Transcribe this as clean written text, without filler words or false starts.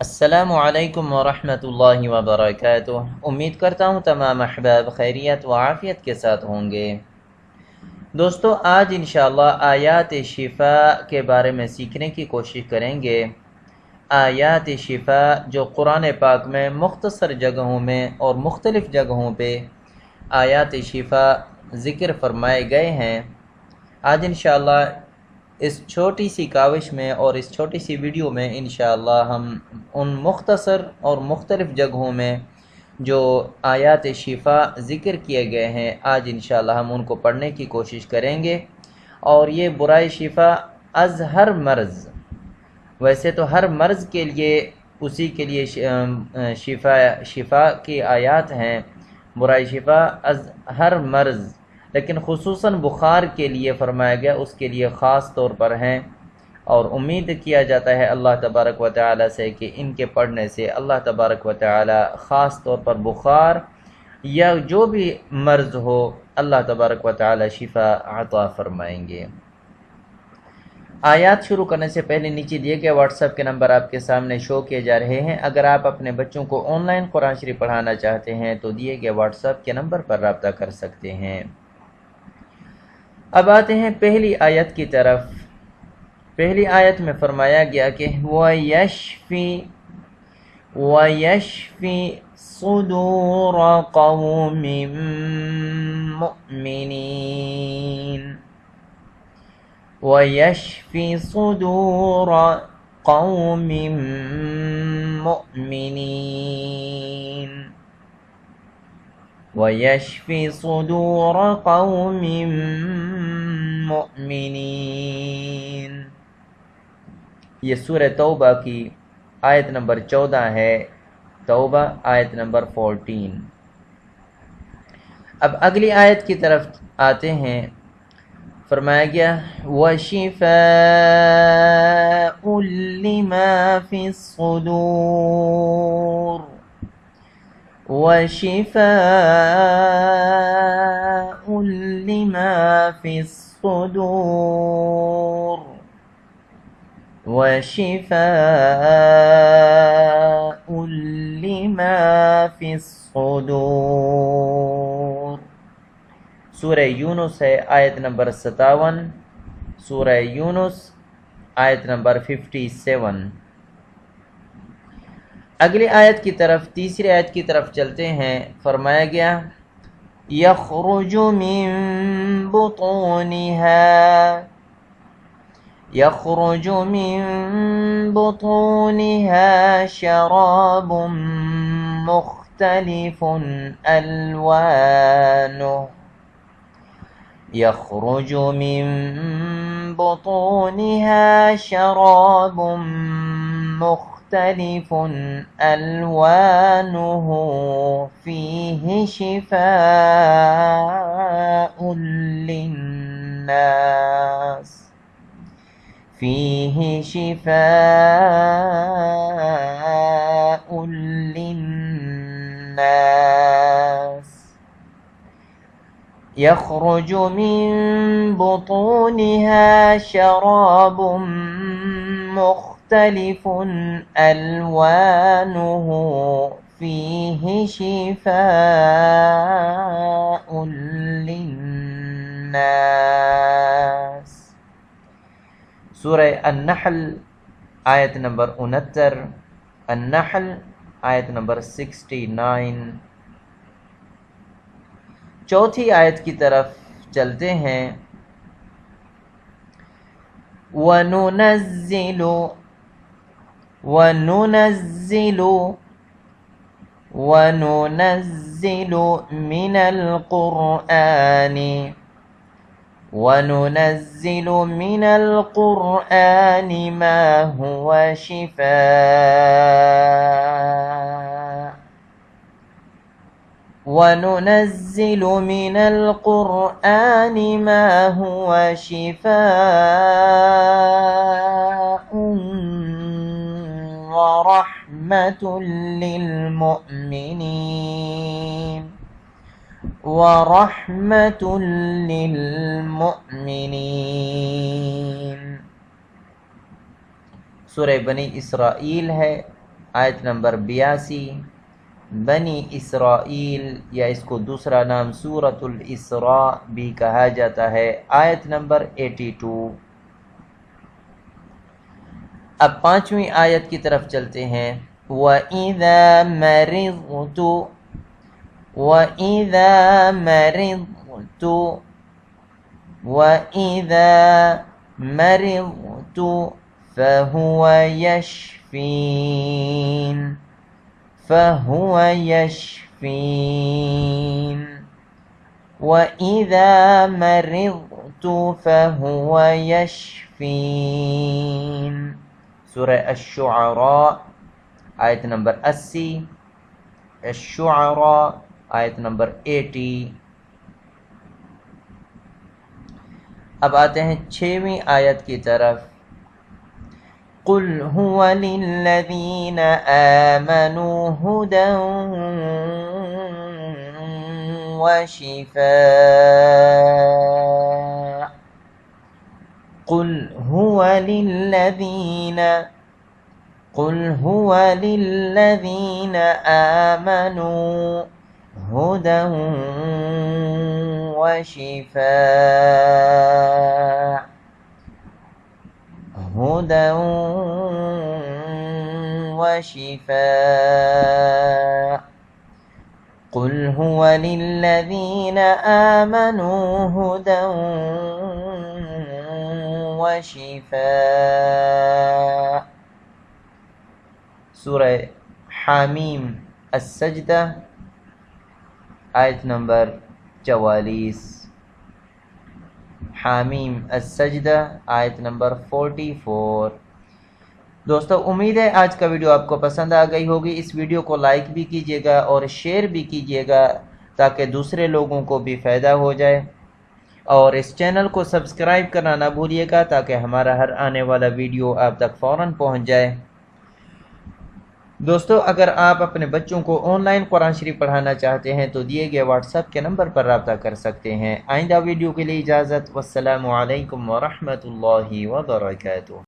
السلام علیکم ورحمۃ اللہ وبرکاتہ۔ امید کرتا ہوں تمام احباب خیریت و عافیت کے ساتھ ہوں گے۔ دوستو، آج انشاءاللہ آیات شفا کے بارے میں سیکھنے کی کوشش کریں گے۔ آیات شفا جو قرآن پاک میں مختصر جگہوں میں اور مختلف جگہوں پہ آیات شفا ذکر فرمائے گئے ہیں۔ آج انشاءاللہ اس چھوٹی سی کاوش میں اور اس چھوٹی سی ویڈیو میں انشاءاللہ ہم ان مختصر اور مختلف جگہوں میں جو آیات شفا ذکر کیے گئے ہیں، آج انشاءاللہ ہم ان کو پڑھنے کی کوشش کریں گے۔ اور یہ برائے شفا از ہر مرض، ویسے تو ہر مرض کے لیے اسی کے لیے شفا کی آیات ہیں، برائے شفا از ہر مرض، لیکن خصوصاً بخار کے لیے فرمایا گیا، اس کے لیے خاص طور پر ہیں۔ اور امید کیا جاتا ہے اللہ تبارک و تعالی سے کہ ان کے پڑھنے سے اللہ تبارک و تعالی خاص طور پر بخار یا جو بھی مرض ہو، اللہ تبارک و تعالی شفا عطا فرمائیں گے۔ آیات شروع کرنے سے پہلے نیچے دیے گئے واٹس ایپ کے نمبر آپ کے سامنے شو کیے جا رہے ہیں۔ اگر آپ اپنے بچوں کو آن لائن قرآن شریف پڑھانا چاہتے ہیں تو دیے گئے واٹس ایپ کے نمبر پر رابطہ کر سکتے ہیں۔ اب آتے ہیں پہلی آیت کی طرف۔ پہلی آیت میں فرمایا گیا کہ وَيَشْفِي صُدُورَ قَوْمٍ مُؤْمِنِينَ وَيَشْفِي صُدُورَ قَوْمٍ مُؤْمِنِينَ وَيَشْفِي صُدُورَ قَوْمٍ مُؤْمِنِينَ۔ یہ سورہ توبہ کی آیت نمبر 14 ہے، توبہ آیت نمبر 14۔ اب اگلی آیت کی طرف آتے ہیں۔ فرمایا گیا وَشِفَاءٌ لِمَا فِي الصُّدُورِ وَشِفَاءٌ لِمَا فِي الصُّدُورِ وَشِفَاءٌ لِمَا فِي الصُّدُورِ۔ سورہ یونس ہے، آیت نمبر 57، سورہ یونس آیت نمبر 57۔ اگلی آیت کی طرف، تیسری آیت کی طرف چلتے ہیں۔ فرمایا گیا يَخْرُجُ مِن بُطُونِهَا شَرَابٌ مُخْتَلِفٌ أَلْوَانُهُ يَخْرُجُ مِن بُطُونِهَا شَرَابٌ مُخْتَلِفٌ أَلْوَانُهُ فِيهِ شِفَاءٌ لِلنَّاسِ فِيهِ شِفَاءٌ لِلنَّاسِ يَخْرُجُ مِن بُطُونِهَا شَرَابٌ مُخْتَلِفٌ أَلْوَانُهُ فِيهِ شِفَاءٌ لِلنَّاسِ۔ سورہ النحل آیت نمبر 69، النحل آیت نمبر 69۔ چوتھی آیت کی طرف چلتے ہیں۔ وَنُنَزِّلُ مِنَ الْقُرْآنِ مَا هُوَ شِفَاءٌ وَنُنَزِّلُ مِنَ الْقُرْآنِ مَا هُوَ شِفَاءٌ وَرَحْمَةٌ لِلْمُؤْمِنِينَ۔ سورہ بنی اسرائیل ہے، آیت نمبر 82 بنی اسرائیل، یا اس کو دوسرا نام سورۃ الاسراء بھی کہا جاتا ہے، آیت نمبر 82۔ اب پانچویں آیت کی طرف چلتے ہیں۔ وَإِذَا مَرِضْتُ وَإِذَا مَرِضْتُ وَإِذَا مَرِضْتُ فَهُوَ يَشْفِينِ فَهُوَ يَشْفِينِ وَإِذَا مَرِضْتُ فَهُوَ يَشْفِينِ سورہ الشعراء آیت نمبر 80، الشعراء آیت نمبر 80۔ اب آتے ہیں چھویں آیت کی طرف۔ قُلْ هُوَ لِلَّذِينَ آمَنُوا هُدًى وَشِفَاءٌ قُلْ هُوَ لِلَّذِينَ آمَنُوا هُدًى وَشِفَاءٌ هُدًى وَشِفَاءٌ قُلْ هُوَ لِلَّذِينَ آمَنُوا هُدًى وَشِفَاءٌ سورہ حامیم السجدہ آیت نمبر 44، حامیم السجدہ آیت نمبر 44۔ دوستو امید ہے آج کا ویڈیو آپ کو پسند آ گئی ہوگی۔ اس ویڈیو کو لائک بھی کیجیے گا اور شیئر بھی کیجیے گا تاکہ دوسرے لوگوں کو بھی فائدہ ہو جائے، اور اس چینل کو سبسکرائب کرنا نہ بھولیے گا تاکہ ہمارا ہر آنے والا ویڈیو آپ تک فوراً پہنچ جائے۔ دوستو اگر آپ اپنے بچوں کو آن لائن قرآن شریف پڑھانا چاہتے ہیں تو دیے گئے واٹس ایپ کے نمبر پر رابطہ کر سکتے ہیں۔ آئندہ ویڈیو کے لیے اجازت، والسلام علیکم ورحمۃ اللہ وبرکاتہ۔